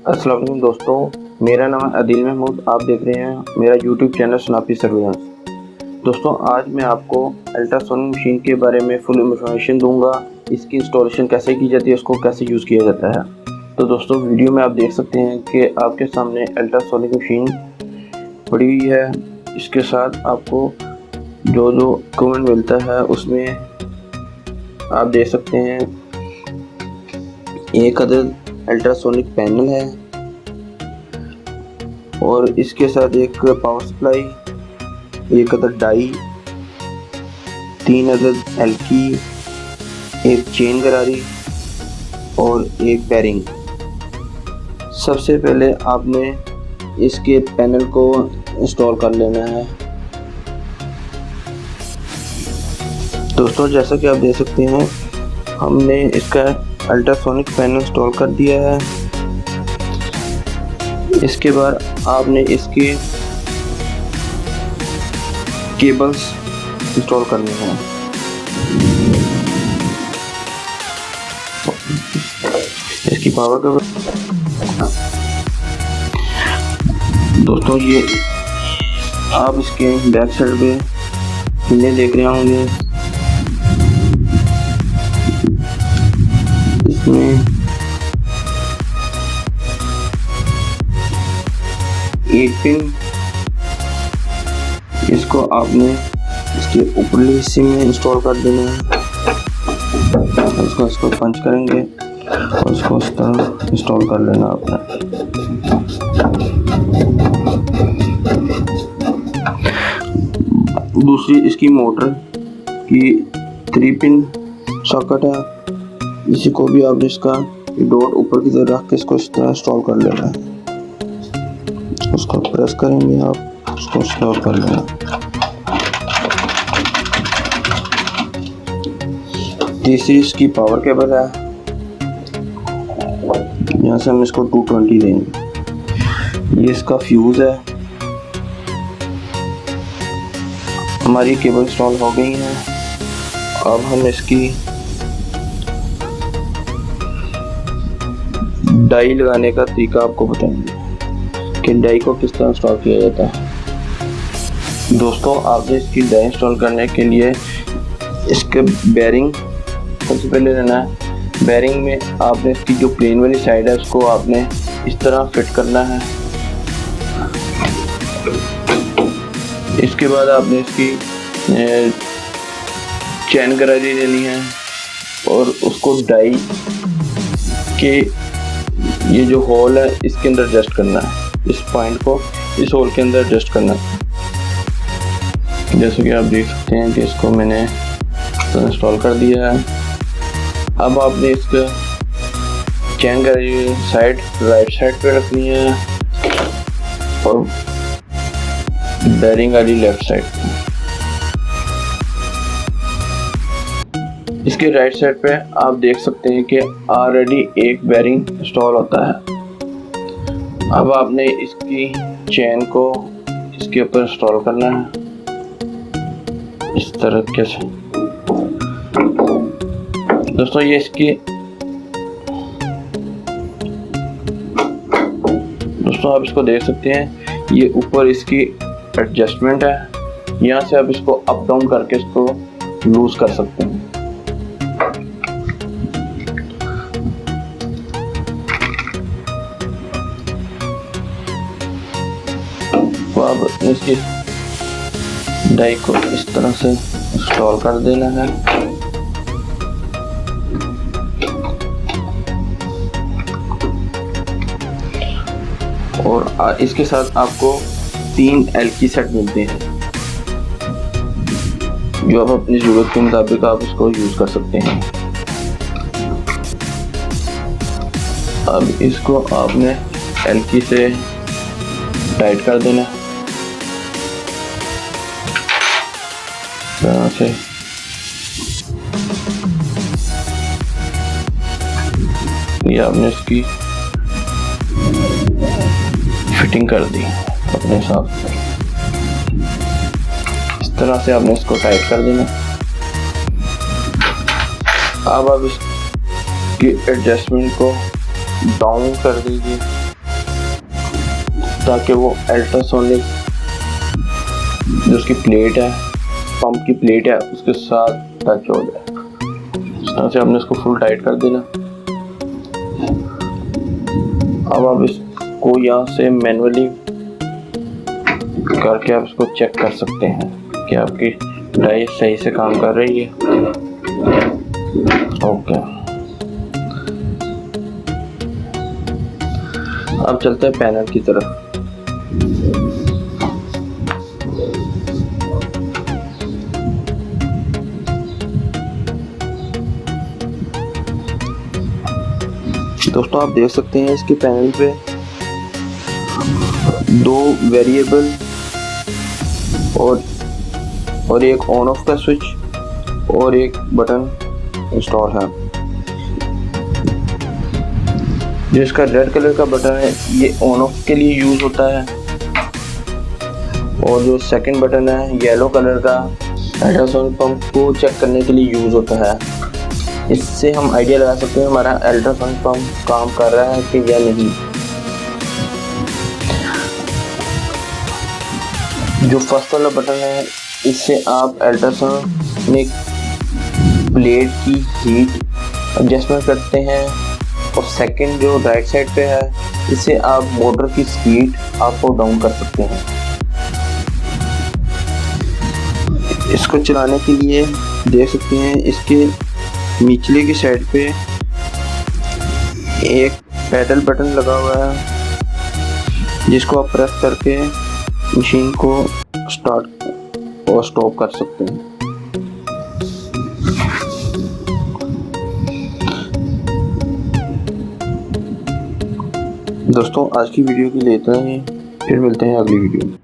अस्सलाम वालेकुम दोस्तों, मेरा नाम है आदिल महमूद। आप देख रहे हैं मेरा यूट्यूब चैनल सुनापी सर्विलेंस। दोस्तों, आज मैं आपको अल्ट्रासोनिक मशीन के बारे में फुल इंफॉर्मेशन दूंगा। इसकी इंस्टॉलेशन कैसे की जाती है, उसको कैसे यूज़ किया जाता है। तो दोस्तों, वीडियो में आप देख सकते हैं कि आपके सामने अल्ट्रासोनिक मशीन पड़ी हुई है। इसके साथ आपको जो इक्विपमेंट मिलता है उसमें आप देख सकते हैं एक अदद अल्ट्रासोनिक पैनल है और इसके साथ एक पावर सप्लाई, एक अदद डाई, 3 अदद एलकी, एक चेन गरारी और एक बेरिंग। सबसे पहले आपने इसके पैनल को इंस्टॉल कर लेना है। दोस्तों, जैसा कि आप देख सकते हैं, हमने इसका अल्ट्रासोनिक पैनल इंस्टॉल कर दिया है। इसके बाद आपने इसके केबल्स इंस्टॉल करने हैं। इसकी पावर केबल दोस्तों, ये आप इसके बैक साइड पे पिने देख रहे होंगे। इसमें 8 पिन, इसको आपने इसके ऊपरले हिस्से में इंस्टॉल कर देना है। इसको पंच करेंगे और इसको इस तरह इंस्टॉल कर लेना आपने। दूसरी इसकी मोटर की 3 पिन सॉकेट है। इसी को भी आपने इसका डॉट ऊपर की तरफ रख के इसको इस तरह इंस्टॉल कर लेना है। उसको प्रेस करेंगे आप, उसको इंस्टॉल कर लेना। तीसरी इसकी पावर केबल है। यहाँ से हम इसको 220 देंगे। ये इसका फ्यूज है। हमारी केबल इंस्टॉल हो गई है। अब हम इसकी डाई लगाने का तरीका आपको बताएंगे कि डाई को किस तरह इंस्टॉल किया जाता है। दोस्तों, आपने इसकी डाई इंस्टॉल करने के लिए इसके बेरिंग सबसे पहले लेना है। बेरिंग में आपने इसकी जो प्लेन वाली साइड है उसको आपने इस तरह फिट करना है। इसके बाद आपने इसकी चैन गरारी लेनी है और उसको डाई के ये जो होल है इसके अंदर एडजस्ट करना है। इस पॉइंट को इस होल के अंदर एडजस्ट करना है। जैसे कि आप देख सकते हैं कि इसको मैंने इंस्टॉल कर दिया है। अब आपने इसका चैन गरारी साइड राइट साइड पे रखनी है और बेरिंग वाली लेफ्ट साइड पे। इसके राइट साइड पे आप देख सकते हैं कि ऑलरेडी एक बेरिंग इंस्टॉल होता है। अब आपने इसकी चेन को इसके ऊपर इंस्टॉल करना है इस तरीके से। दोस्तों, ये इसकी आप इसको देख सकते हैं, ये ऊपर इसकी एडजस्टमेंट है। यहाँ से आप इसको अप डाउन करके इसको लूज कर सकते हैं। तो अब इसकी डाई को इस तरह से इंस्टॉल कर देना है। और इसके साथ आपको 3 एलकी सेट मिलते हैं जो आप अपनी ज़रूरत के मुताबिक आप इसको यूज़ कर सकते हैं। अब इसको आपने एलकी से टाइट कर देना तरह से। ये आपने इसकी फिटिंग कर दी अपने हिसाब से। इस तरह से आपने इसको टाइट कर देना। अब आप इसकी एडजस्टमेंट को डाउन कर दीजिए ताकि वो अल्ट्रासोनिक जो उसकी प्लेट है, पंप की प्लेट है, उसके साथ टच हो जाए। इस तरह से हमने इसको फुल टाइट कर देना। अब आप इसको यहाँ से मैनुअली करके आप इसको चेक कर सकते हैं कि आपकी डाई सही से काम कर रही है। ओके, अब चलते हैं पैनल की तरफ। दोस्तों आप देख सकते हैं इसके पैनल पे 2 वेरिएबल और एक ऑन ऑफ का स्विच और एक बटन इंस्टॉल है। जो इसका रेड कलर का बटन है ये ऑन ऑफ के लिए यूज होता है, और जो सेकंड बटन है येलो कलर का अल्ट्रासाउंड पंप को चेक करने के लिए यूज होता है। इससे हम आइडिया लगा सकते हैं हमारा अल्ट्रासाउंड पंप काम कर रहा है कि या नहीं। जो फर्स्ट वाला बटन है इससे आप अल्ट्रासाउंड प्लेट की हीट एडजस्टमेंट करते हैं, और सेकंड जो राइट साइड पे है इससे आप मोटर की स्पीड अप और डाउन कर सकते हैं। इसको चलाने के लिए देख सकते हैं इसके निचले की साइड पे एक पैडल बटन लगा हुआ है, जिसको आप प्रेस करके मशीन को स्टार्ट और स्टॉप कर सकते हैं। दोस्तों आज की वीडियो के लिए इतना ही, फिर मिलते हैं अगली वीडियो में।